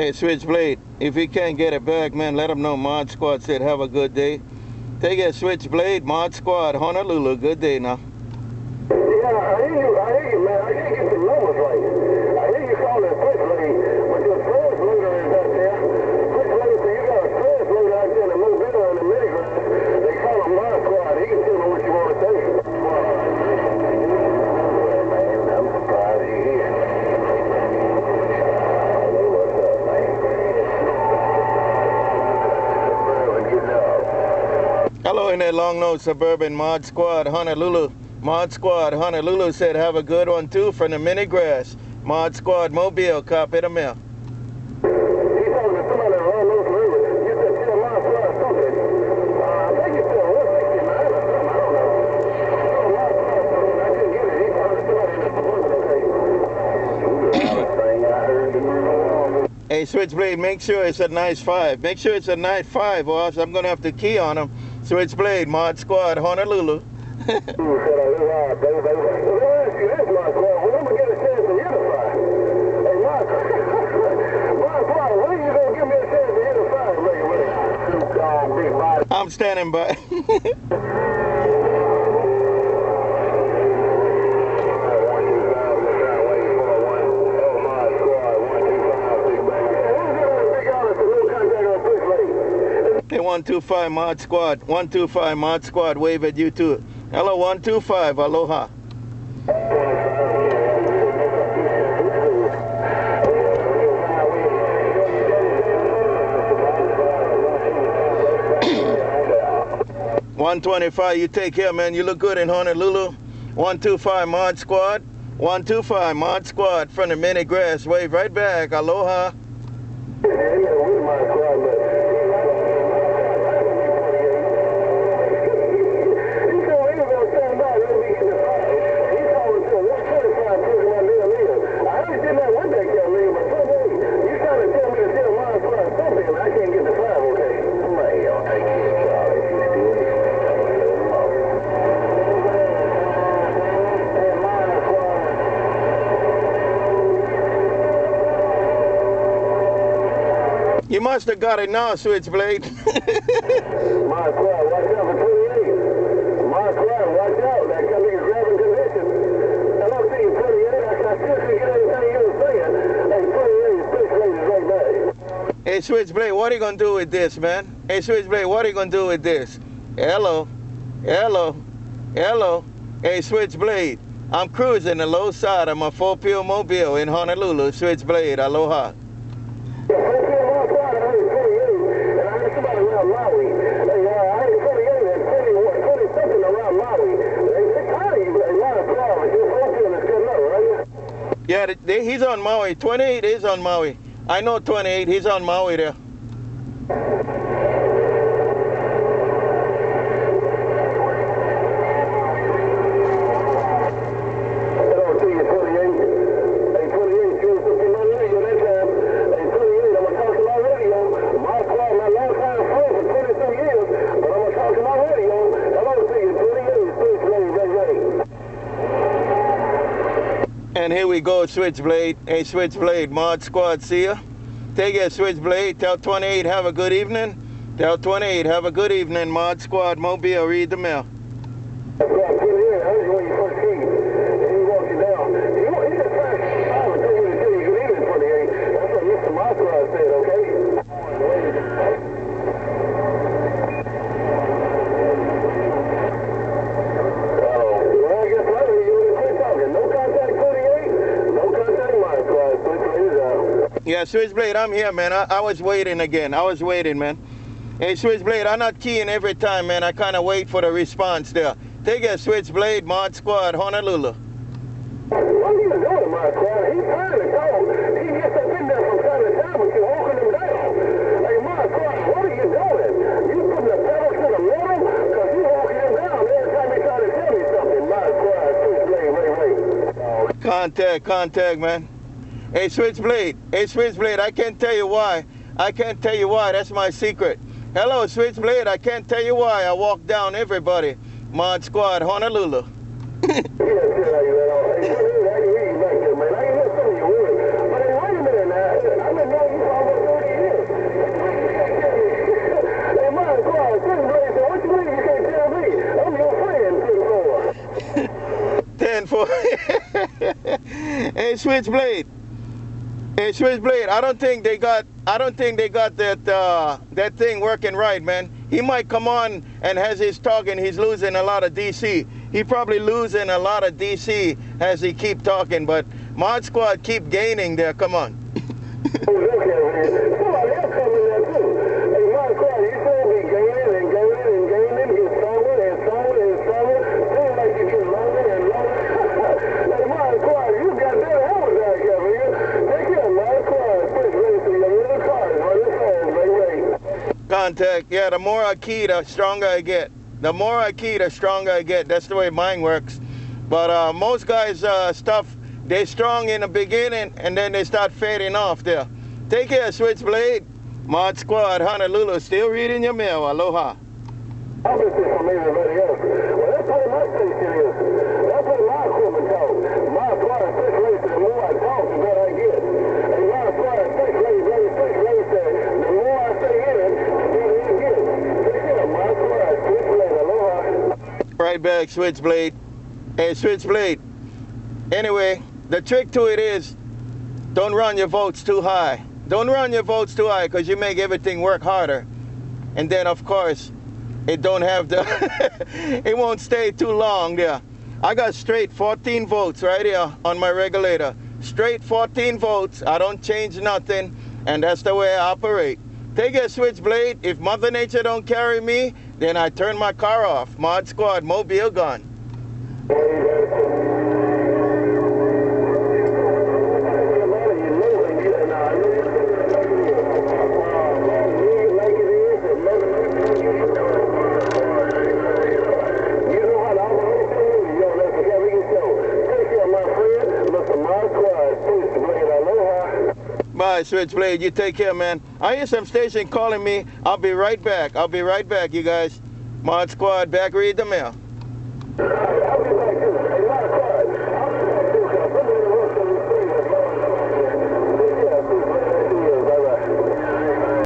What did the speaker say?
Hey, Switchblade, if you can't get it back, man, let them know Mod Squad said have a good day. Take it, Switchblade, Mod Squad, Honolulu, good day now. Yeah, I hear you, man. I can't get the numbers right. I hear you calling it SwitchBlade, but your translator is out there. SwitchBlade, so you got a translator out there in the Mobile and the Minigrass. They call him Mod Squad. He can tell me what you want to say. Well, man, I'm surprised you're here. Hello in that long-nosed suburban Mod Squad, Honolulu. Mod Squad, Honolulu said have a good one too from the mini grass. Mod Squad Mobile, copy the mail. He's talking to somebody around those rivers. You said tell Mod Squad something. I think you said 169 or something. I don't know. Mod Squad something. I couldn't get it. He's talking to somebody in the suburban. Okay. I heard the Hey, Switchblade, make sure it's a nice 5. Make sure it's a nice 5 or else I'm going to have to key on them. Switchblade, Mod Squad, Honolulu. Let me ask you this, Mod Squad. When I'm going to get a chance to unify? Hey, Mod Squad, when are you going to give me a chance to unify? Big body. I'm standing by. Hey, 125 Mod Squad, 125 Mod Squad, wave at you too. Hello, 125, aloha. $125, you take care, man. You look good in Honolulu. 125 Mod Squad, 125 Mod Squad from the mini grass. Wave right back, aloha. You must have got it now, Switchblade. My squad, watch out for 28. My squad, watch out. That could be a grabbing condition. I don't see 28. I still can't get anything you were saying. Hey, 28, SwitchBlade is right back. Hey, Switchblade, what are you going to do with this, man? Hey, Switchblade, what are you going to do with this? Hello. Hello. Hello. Hey, Switchblade, I'm cruising the low side of my 4-pill mobile in Honolulu. Switchblade, aloha. Yeah, he's on Maui. 28 is on Maui. I know 28. He's on Maui there. And here we go, Switchblade. Hey, Switchblade, Mod Squad, see ya. Take it, Switchblade. Tell 28, have a good evening. Tell 28, have a good evening, Mod Squad, Mobile, read the mail. Yeah, Switchblade, I'm here, man. I was waiting again. I was waiting, man. Hey, Switchblade, I'm not keying every time, man. I kind of wait for the response there. Take it, Switchblade, Mod Squad, Honolulu. What are you doing, Mod Squad? He's trying to go. He gets up in there from time to time, but you're walking him down. Hey, Mod Squad, what are you doing? You putting the pedal to the metal? Because you walking him down every time he try to tell me something. Mod Squad, Switchblade, wait. Contact, man. Hey, Switchblade, I can't tell you why. I can't tell you why. That's my secret. Hello, Switchblade, I can't tell you why. I walk down everybody. Mod Squad, Honolulu. Yes, Hey, Switchblade. Hey, Switchblade. I don't think they got that thing working right, man. He might come on and as he's talking, he's losing a lot of DC. He probably losing a lot of DC as he keep talking, but Mod Squad keep gaining there. Come on. Somebody else coming there too. Hey, Mod Squad, you should be gaining and gaining and gaining, get stronger and stronger and stronger. Seems like you get longer and longer. Hey, Mod Squad, you got that hell of that, Kevin. Take care, Mod Squad. SwitchBlade to your little cars. Run this home, baby. Contact. Yeah, the more I key, the stronger I get. The more I key, the stronger I get. That's the way mine works. But most guys' stuff, they strong in the beginning, and then they start fading off there. Take care, Switchblade. Mod Squad, Honolulu, still reading your mail. Aloha. Obviously from everybody else. Well, that's what my station is. That's what my equipment talk. My Squad SwitchBlade, the more I talk, the better I get. And my Squad SwitchBlade said, the more I stay in it, the better you get. Take care, my Squad SwitchBlade. Aloha. Right back, Switchblade. Hey, Switchblade. Anyway, the trick to it is don't run your votes too high. Don't run your votes too high because you make everything work harder. And then, of course, it don't have the, it won't stay too long there. I got straight 14 votes right here on my regulator. Straight 14 votes. I don't change nothing. And that's the way I operate. Take a Switchblade. If Mother Nature don't carry me, then I turn my car off. Mod Squad, mobile gun. Bye, Switchblade. You take care, man. I hear some station calling me. I'll be right back. I'll be right back, you guys. Mod Squad, back read the mail.